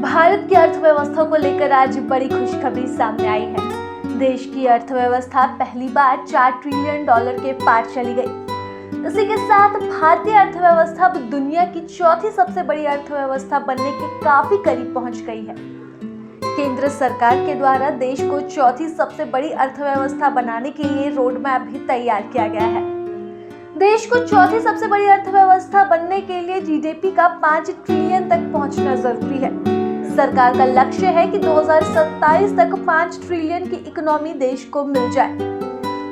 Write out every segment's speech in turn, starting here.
भारत की अर्थव्यवस्था को लेकर आज बड़ी खुशखबरी सामने आई है। देश की अर्थव्यवस्था पहली बार 4 ट्रिलियन डॉलर के पार चली गई। इसी के साथ भारतीय अर्थव्यवस्था अब दुनिया की चौथी सबसे बड़ी अर्थव्यवस्था बनने के काफी करीब पहुंच गई है। केंद्र सरकार के द्वारा देश को चौथी सबसे बड़ी अर्थव्यवस्था बनाने के लिए रोड मैप भी तैयार किया गया है। देश को चौथी सबसे बड़ी अर्थव्यवस्था बनने के लिए जीडीपी का 5 ट्रिलियन तक पहुंचना जरूरी है। सरकार का लक्ष्य है कि 2027 तक 5 ट्रिलियन की इकोनॉमी देश को मिल जाए।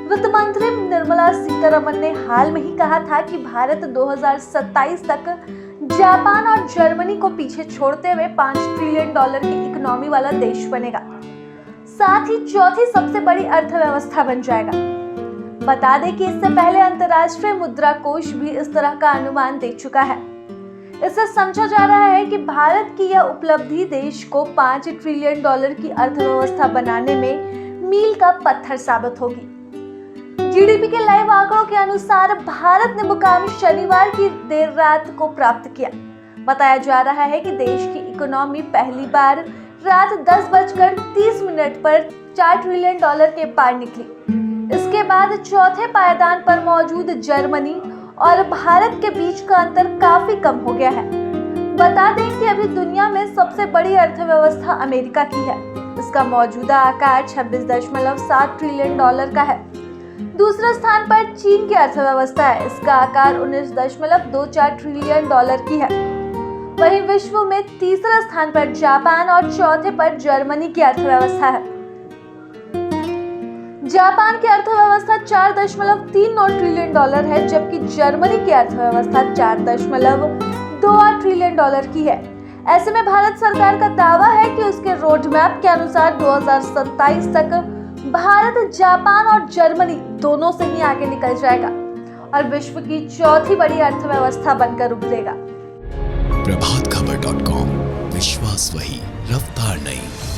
वित्त मंत्री निर्मला सीतारमण ने हाल में ही कहा था कि भारत 2027 तक जापान और जर्मनी को पीछे छोड़ते हुए 5 ट्रिलियन डॉलर की इकोनॉमी वाला देश बनेगा, साथ ही चौथी सबसे बड़ी अर्थव्यवस्था बन जाएगा। बता दें कि इससे पहले अंतर्राष्ट्रीय मुद्रा कोष भी इस तरह का अनुमान दे चुका है। इससे समझा जा रहा है कि भारत की यह उपलब्धि देश को 5 ट्रिलियन डॉलर की अर्थव्यवस्था बनाने में मील का पत्थर साबित होगी। जीडीपी के लाइव आंकड़ों के अनुसार भारत ने मुकाम शनिवार की देर रात को प्राप्त किया। बताया जा रहा है कि देश की इकोनॉमी पहली बार रात 10:30 पर 4 ट्रिलियन डॉलर के पार निकली। इसके बाद चौथे पायदान पर मौजूद जर्मनी और भारत के बीच का अंतर काफी कम हो गया है। बता दें कि अभी दुनिया में सबसे बड़ी अर्थव्यवस्था अमेरिका की है। इसका मौजूदा आकार 26.7 ट्रिलियन डॉलर का है। दूसरे स्थान पर चीन की अर्थव्यवस्था है। इसका आकार 19.24 ट्रिलियन डॉलर की है। वहीं विश्व में तीसरे स्थान पर जापान और चौथे पर जर्मनी की अर्थव्यवस्था है। जापान की अर्थव्यवस्था 4.39 ट्रिलियन डॉलर है, जबकि जर्मनी की अर्थव्यवस्था 4.28 ट्रिलियन डॉलर की है। ऐसे में भारत सरकार का दावा है कि उसके रोड मैप के अनुसार 2027 तक भारत जापान और जर्मनी दोनों से ही आगे निकल जाएगा और विश्व की चौथी बड़ी अर्थव्यवस्था बनकर उभरेगा। प्रभातखबर.com, विश्वास वही, रफ्तार नहीं।